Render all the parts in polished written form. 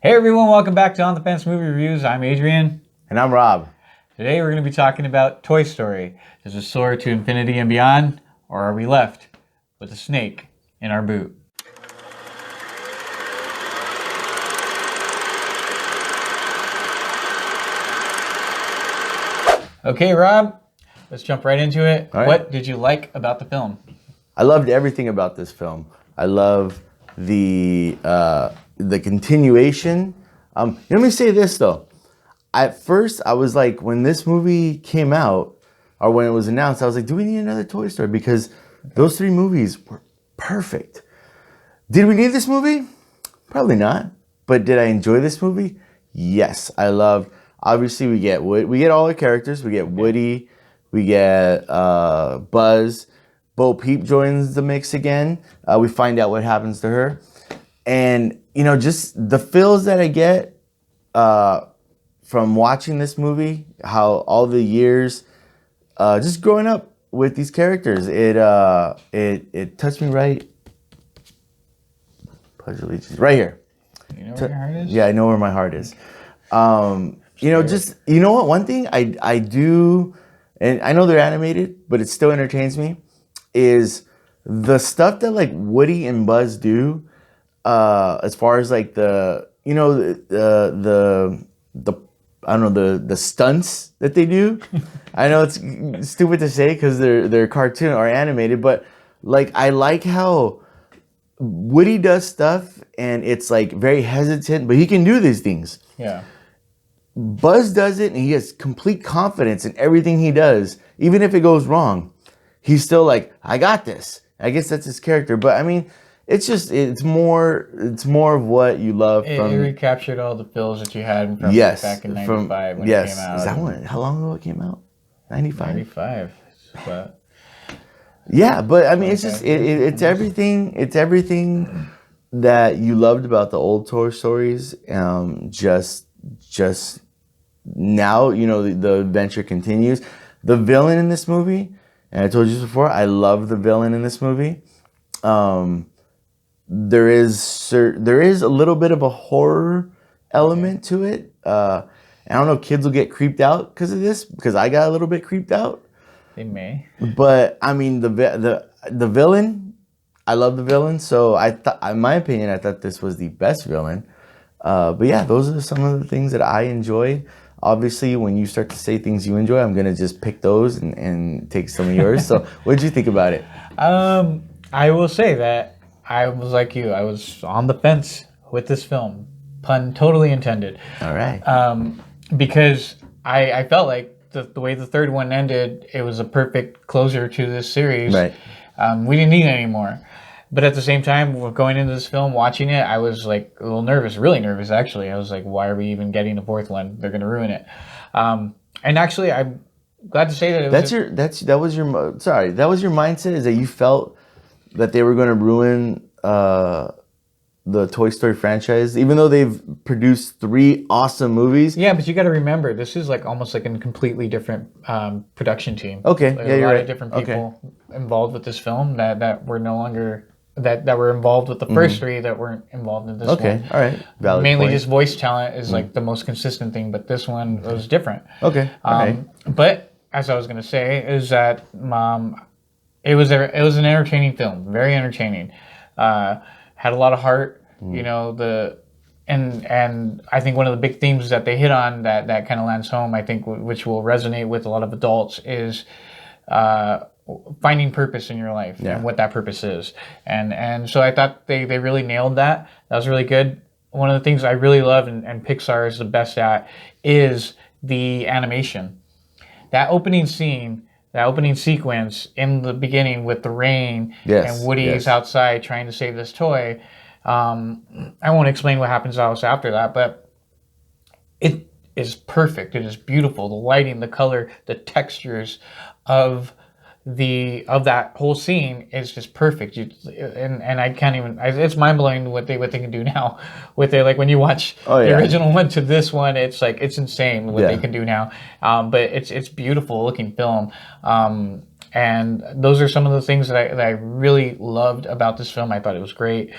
Hey everyone, welcome back to On the Fence Movie Reviews. I'm Adrian. And I'm Rob. Today we're going to be talking about Toy Story. Does it soar to infinity and beyond, or are we left with a snake in our boot? Okay, Rob, let's jump right into it. All right. What did you like about the film? I loved everything about this film. I love the continuation. Let me say this though. At first, I was like, when this movie came out, or when it was announced, I was like, do we need another Toy Story? Because those three movies were perfect. Did we need this movie? Probably not. But did I enjoy this movie? Yes, I loved. Obviously, we get all the characters. We get Woody. We get Buzz. Bo Peep joins the mix again. We find out what happens to her. And, you know, just the feels that I get from watching this movie, how all the years, just growing up with these characters, it touched me right. Pledge allegiance. Right here. You know where your heart is? Yeah, I know where my heart is. You know, just, you know what? One thing I do, and I know they're animated, but it still entertains me, is the stuff that like Woody and Buzz do, as far as like the, you know, the I don't know, the stunts that they do. I know it's stupid to say because they're cartoon or animated, but like I like how Woody does stuff and it's like very hesitant, but he can do these things. Yeah. Buzz does it and he has complete confidence in everything he does. Even if it goes wrong, he's still like, I got this. I guess that's his character. But I mean, it's more of what you love from. It recaptured all the feels that you had from back in 95 when it came out. Is that one? How long ago it came out? 95? 95. But yeah, but I mean, it's just, it's everything. It's everything that you loved about the old Toy Stories. Just now, you know, the adventure continues. The villain in this movie, and I told you before, I love the villain in this movie. There is a little bit of a horror element to it. I don't know if kids will get creeped out because of this, because I got a little bit creeped out. They may. But I mean, the villain, I love the villain. So I thought, in my opinion, I thought this was the best villain. But yeah, those are some of the things that I enjoyed. Obviously, when you start to say things you enjoy, I'm going to just pick those and take some of yours. So what did you think about it? I will say that I was like you. I was on the fence with this film. Pun totally intended. All right. Because I felt like the way the third one ended, it was a perfect closure to this series. Right. We didn't need it anymore. But at the same time, going into this film, watching it, I was like a little nervous, really nervous actually. I was like, why are we even getting a fourth one? They're going to ruin it. And actually, I'm glad to say that that was your mindset, is that you felt that they were going to ruin the Toy Story franchise, even though they've produced 3 awesome movies. Yeah, but you got to remember, this is like almost like a completely different production team. Okay, like yeah, you're right. A lot of different people involved with this film that were no longer that were involved with the first 3 that weren't involved in this one. Okay, all right. Valid Mainly point. just voice talent is like the most consistent thing, but this one was different. Okay, all right. But as I was going to say, is that it was an entertaining film, very entertaining. Had a lot of heart, you know, and I think one of the big themes that they hit on that kind of lands home, I think, which will resonate with a lot of adults, is finding purpose in your life and what that purpose is. And so I thought they really nailed that. That was really good. One of the things I really love and Pixar is the best at is the animation. That opening scene, that opening sequence in the beginning with the rain and Woody is outside trying to save this toy. I won't explain what happens else after that, but it is perfect. It is beautiful. The lighting, the color, the textures of that whole scene is just perfect. And I can't even. It's mind blowing what they can do now. With it, like when you watch the original one to this one, it's like it's insane what they can do now. But it's beautiful looking film. And those are some of the things that I really loved about this film. I thought it was great.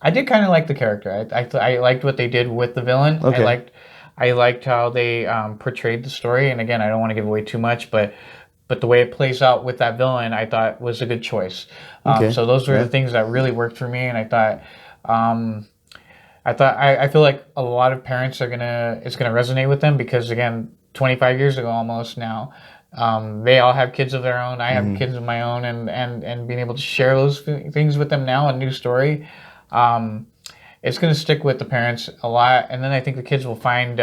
I did kind of like the character. I liked what they did with the villain. Okay. I liked how they portrayed the story. And again, I don't want to give away too much, but the way it plays out with that villain, I thought was a good choice. Okay. So those were the Yeah. things that really worked for me, and um, I feel like a lot of parents it's gonna resonate with them because again, 25 years ago almost now, they all have kids of their own. I have kids of my own, and being able to share those things with them now, a new story, um, it's gonna stick with the parents a lot. And then I think the kids will find.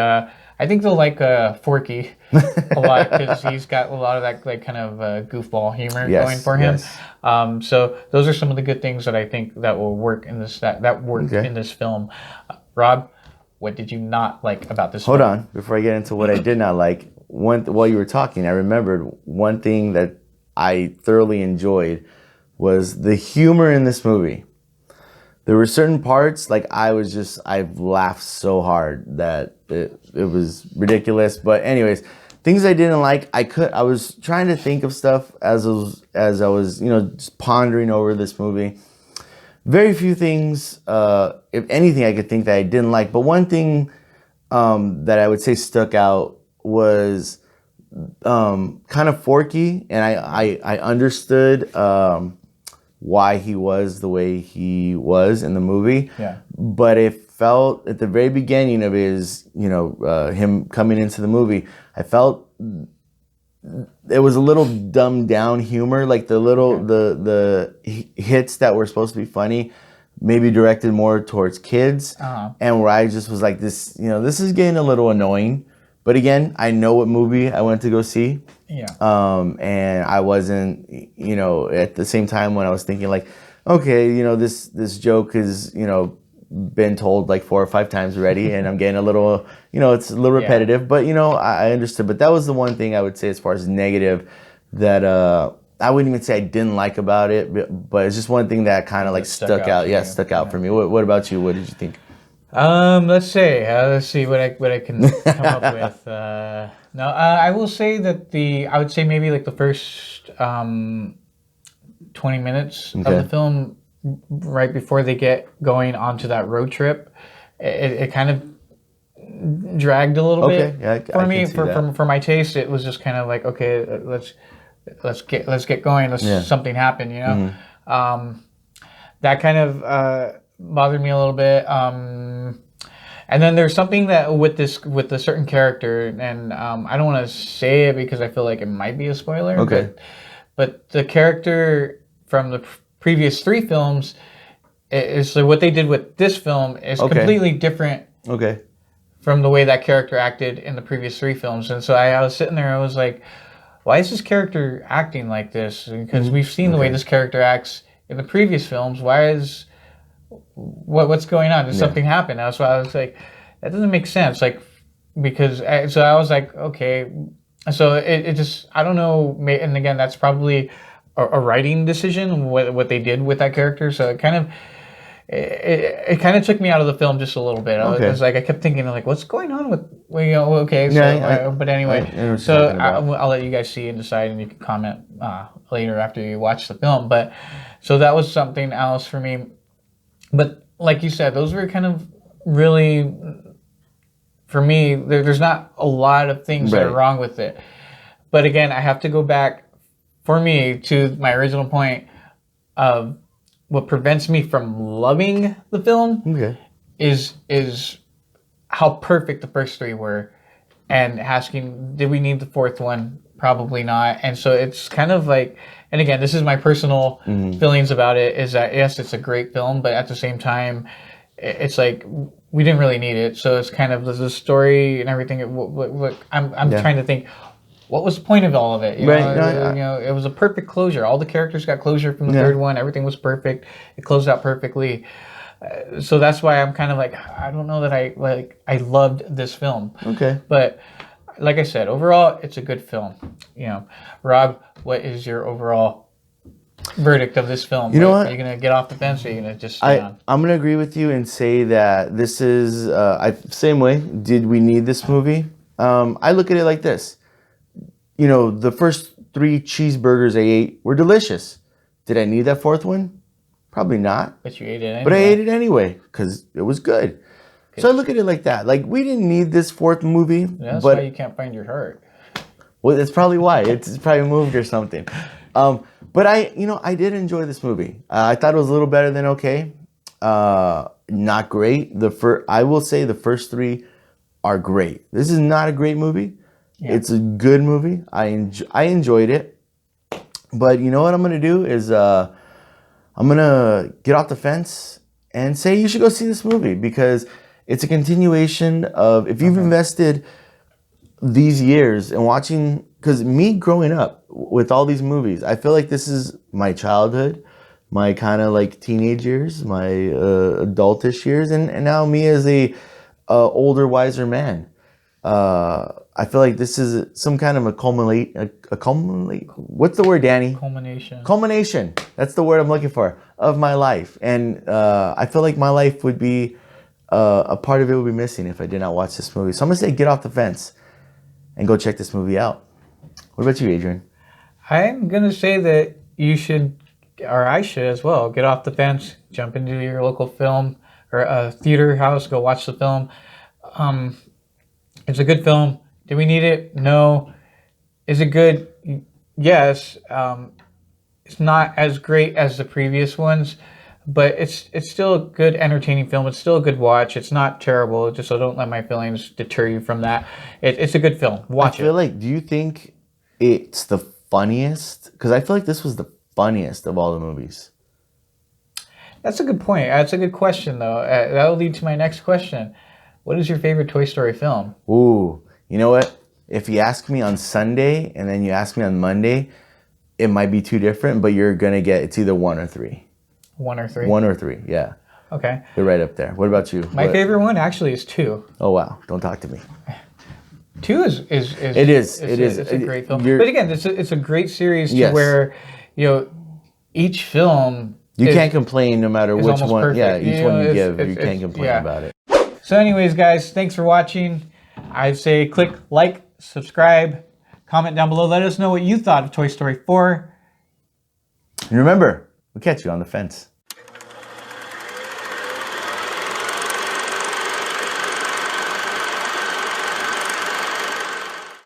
I think they'll like Forky a lot because he's got a lot of that like kind of goofball humor going Yes. for him. Yes. So those are some of the good things that I think that will work in this that worked Okay. in this film. Rob, what did you not like about this Hold film? on, before I get into what I did not like, while you were talking, I remembered one thing that I thoroughly enjoyed was the humor in this movie. There were certain parts like I laughed so hard that it was ridiculous. But anyways, things I didn't like, I was trying to think of stuff as I was just pondering over this movie. Very few things, if anything, I could think that I didn't like. But one thing that I would say stuck out was kind of Forky, and I understood why he was the way he was in the movie. Yeah. But it felt at the very beginning of his, him coming into the movie, I felt it was a little dumbed down humor, like the hits that were supposed to be funny, maybe directed more towards kids, and where I just was like, this is getting a little annoying. But again, I know what movie I went to go see. Yeah. And I wasn't, at the same time when I was thinking like, okay, this joke is, been told like 4 or 5 times already, and I'm getting a little, it's a little repetitive, but I understood. But that was the one thing I would say as far as negative that I wouldn't even say I didn't like about it, but it's just one thing that kind of like stuck out. Yeah, stuck out for me. What about you? What did you think? Let's see what I can come up with. No, I will say that I would say maybe like the first 20 minutes of the film, right before they get going onto that road trip, it kind of dragged a little bit for me. For my taste, it was just kind of like, okay, let's get going. Something happen, that kind of bothered me a little bit. And then there's something that with a certain character, and I don't want to say it because I feel like it might be a spoiler. Okay. But the character from the previous 3 films is so what they did with this film is completely different. Okay. From the way that character acted in the previous 3 films, and so I was sitting there, I was like, why is this character acting like this? Because we've seen the way this character acts in the previous films. What's going on? Did something happen? That's why I was like, that doesn't make sense. Like, so I was like, okay. So it just, I don't know. And again, that's probably a writing decision, what they did with that character. So it kind of took me out of the film just a little bit. I was like, I kept thinking like, what's going on with, okay. So, but anyway, so I'll let you guys see and decide, and you can comment later after you watch the film. But so that was something else for me. But like you said, those were kind of really, for me, there's not a lot of things that are wrong with it. But again, I have to go back, for me, to my original point of what prevents me from loving the film is how perfect the first 3 were. And asking, did we need the 4th one? Probably not. And so it's kind of like, and again, this is my personal feelings about it, is that yes, it's a great film, but at the same time, it's like we didn't really need it. So it's kind of the story and everything. I'm trying to think, what was the point of all of it? You know, it was a perfect closure. All the characters got closure from the 3rd one. Everything was perfect. It closed out perfectly. So that's why I'm kind of like, I don't know that I loved this film. Okay. But like I said, overall, it's a good film. Rob, what is your overall verdict of this film? You know what? Are you going to get off the fence, or are you going to just stay on? I'm going to agree with you and say that this is, same way, did we need this movie? I look at it like this. The first 3 cheeseburgers I ate were delicious. Did I need that 4th one? Probably not. But you ate it anyway. But I ate it anyway because it was good. So I look at it like that. Like, we didn't need this fourth movie. That's why you can't find your heart. Well, that's probably why. It's probably moved or something. But I did enjoy this movie. I thought it was a little better than okay. Not great. I will say the first three are great. This is not a great movie. Yeah. It's a good movie. I enjoyed it. But you know what I'm going to do is I'm going to get off the fence and say you should go see this movie because it's a continuation of, if you've invested these years in watching, because me growing up with all these movies, I feel like this is my childhood, my kind of like teenage years, my adultish years, and now me as a older, wiser man. I feel like this is some kind of a culminate. What's the word, Danny? Culmination. Culmination. That's the word I'm looking for, of my life. And I feel like my life would be, a part of it would be missing if I did not watch this movie. So I'm going to say get off the fence and go check this movie out. What about you, Adrian? I'm going to say that you should, or I should as well, get off the fence, jump into your local film or a theater house, go watch the film. It's a good film. Do we need it? No. Is it good? Yes. It's not as great as the previous ones, but it's still a good, entertaining film. It's still a good watch. It's not terrible. Just so don't let my feelings deter you from that. It's a good film. Watch it. I feel like, do you think it's the funniest? Because I feel like this was the funniest of all the movies. That's a good point. That's a good question, though. That will lead to my next question. What is your favorite Toy Story film? Ooh, you know what? If you ask me on Sunday and then you ask me on Monday, it might be two different, but you're going to get, it's either one or three. One or three? One or three, yeah. Okay. They're right up there. What about you? My favorite one actually is 2. Oh, wow. Don't talk to me. 2 is It's a great film. But again, it's a great series to where, each film... You can't complain no matter which one. Perfect. Yeah, each one you give, you can't complain about it. So anyways, guys, thanks for watching. I'd say click like, subscribe, comment down below. Let us know what you thought of Toy Story 4. And remember, we'll catch you on the fence.